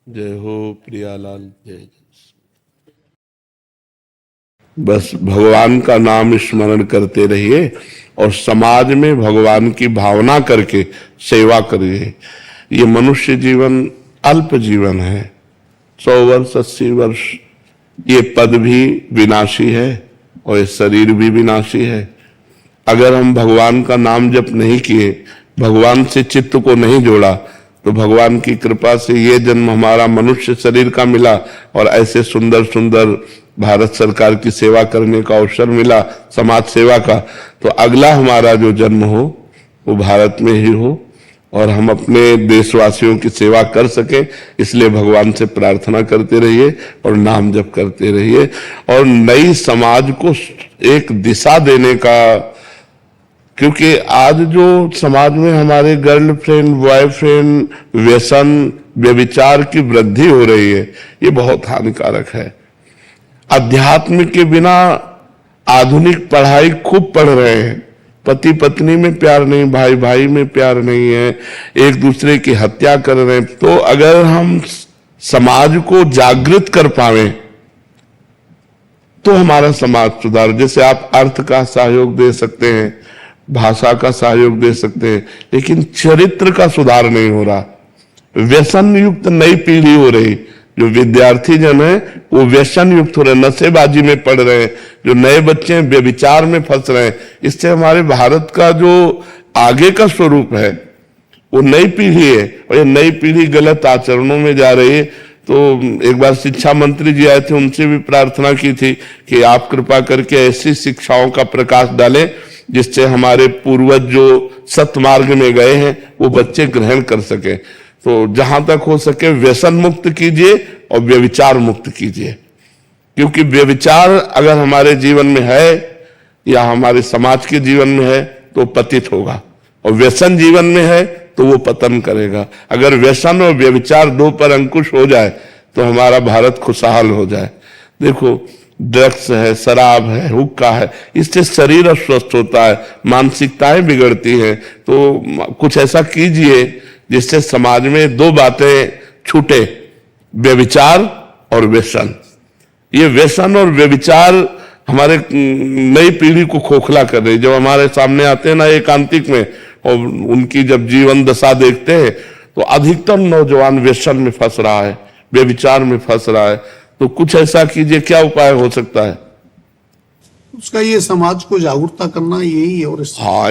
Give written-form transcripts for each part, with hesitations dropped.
जय हो प्रियालाल, जय। बस भगवान का नाम स्मरण करते रहिए और समाज में भगवान की भावना करके सेवा करिए। ये मनुष्य जीवन अल्प जीवन है, 100 वर्ष 80 वर्ष। ये पद भी विनाशी है और ये शरीर भी विनाशी है। अगर हम भगवान का नाम जप नहीं किए, भगवान से चित्त को नहीं जोड़ा, तो भगवान की कृपा से ये जन्म हमारा मनुष्य शरीर का मिला और ऐसे सुंदर सुंदर भारत सरकार की सेवा करने का अवसर मिला, समाज सेवा का, तो अगला हमारा जो जन्म हो वो भारत में ही हो और हम अपने देशवासियों की सेवा कर सकें। इसलिए भगवान से प्रार्थना करते रहिए और नाम जप करते रहिए और नई समाज को एक दिशा देने का, क्योंकि आज जो समाज में हमारे गर्लफ्रेंड बॉयफ्रेंड व्यसन व्यभिचार की वृद्धि हो रही है, ये बहुत हानिकारक है। अध्यात्म के बिना आधुनिक पढ़ाई खूब पढ़ रहे हैं, पति पत्नी में प्यार नहीं, भाई भाई में प्यार नहीं है, एक दूसरे की हत्या कर रहे हैं। तो अगर हम समाज को जागृत कर पाए तो हमारा समाज सुधार। जैसे आप अर्थ का सहयोग दे सकते हैं, भाषा का सहयोग दे सकते हैं, लेकिन चरित्र का सुधार नहीं हो रहा। व्यसन युक्त नई पीढ़ी हो रही, जो विद्यार्थी जन है वो व्यसन युक्त हो रहे, नशेबाजी में पड़ रहे हैं, जो नए बच्चे व्यभिचार में फंस रहे हैं। इससे हमारे भारत का जो आगे का स्वरूप है वो नई पीढ़ी है और ये नई पीढ़ी गलत आचरणों में जा रही है। तो एक बार शिक्षा मंत्री जी आए थे, उनसे भी प्रार्थना की थी कि आप कृपा करके ऐसी शिक्षाओं का प्रकाश डालें जिससे हमारे पूर्वज जो सतमार्ग में गए हैं वो बच्चे ग्रहण कर सके। तो जहां तक हो सके व्यसन मुक्त कीजिए और व्यभिचार मुक्त कीजिए, क्योंकि व्यभिचार अगर हमारे जीवन में है या हमारे समाज के जीवन में है तो पतित होगा, और व्यसन जीवन में है तो वो पतन करेगा। अगर व्यसन और व्यभिचार दो पर अंकुश हो जाए तो हमारा भारत खुशहाल हो जाए। देखो, ड्रग्स है, शराब है, हुक्का है, इससे शरीर अस्वस्थ होता है, मानसिकताएं बिगड़ती हैं। तो कुछ ऐसा कीजिए जिससे समाज में दो बातें छूटे, व्यभिचार और व्यसन। ये व्यसन और व्यभिचार हमारे नई पीढ़ी को खोखला कर रही। जब हमारे सामने आते हैं ना एकांतिक में और उनकी जब जीवन दशा देखते हैं तो अधिकतर नौजवान व्यसन में फंस रहा है, व्यभिचार में फंस रहा है। तो कुछ ऐसा कीजिए, क्या उपाय हो सकता है उसका? ये समाज को जागरूकता करना यही है। और हाँ,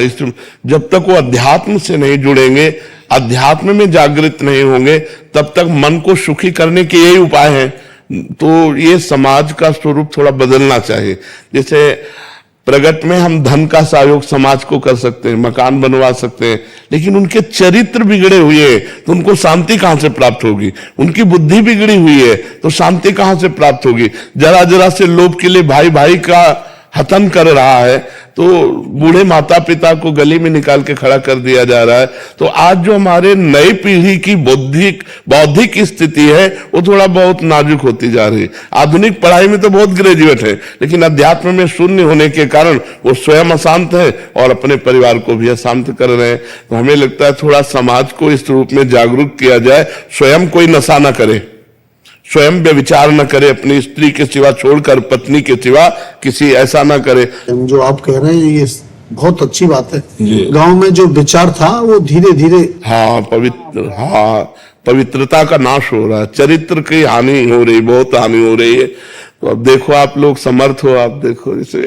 जब तक वो अध्यात्म से नहीं जुड़ेंगे, अध्यात्म में जागृत नहीं होंगे, तब तक मन को सुखी करने के यही उपाय हैं। तो ये समाज का स्वरूप थोड़ा बदलना चाहिए। जैसे प्रगट में हम धन का सहयोग समाज को कर सकते हैं, मकान बनवा सकते हैं, लेकिन उनके चरित्र बिगड़े हुए हैं तो उनको शांति कहां से प्राप्त होगी? उनकी बुद्धि बिगड़ी हुई है तो शांति कहां से प्राप्त होगी? जरा जरा से लोभ के लिए भाई भाई का हतन कर रहा है, तो बूढ़े माता पिता को गली में निकाल के खड़ा कर दिया जा रहा है। तो आज जो हमारे नई पीढ़ी की बौद्धिक स्थिति है वो थोड़ा बहुत नाजुक होती जा रही है। आधुनिक पढ़ाई में तो बहुत ग्रेजुएट है, लेकिन अध्यात्म में शून्य होने के कारण वो स्वयं अशांत है और अपने परिवार को भी अशांत कर रहे हैं। तो हमें लगता है थोड़ा समाज को इस रूप में जागरूक किया जाए। स्वयं कोई नशा न करे, स्वयं व्यभिचार न करे, अपनी स्त्री के सिवा छोड़कर पत्नी के सिवा किसी ऐसा न करे। जो आप कह रहे हैं ये बहुत अच्छी बात है। गांव में जो विचार था वो धीरे धीरे पवित्रता का नाश हो रहा है, चरित्र की हानि हो रही, बहुत हानि हो रही है। तो अब देखो, आप लोग समर्थ हो, आप देखो इसे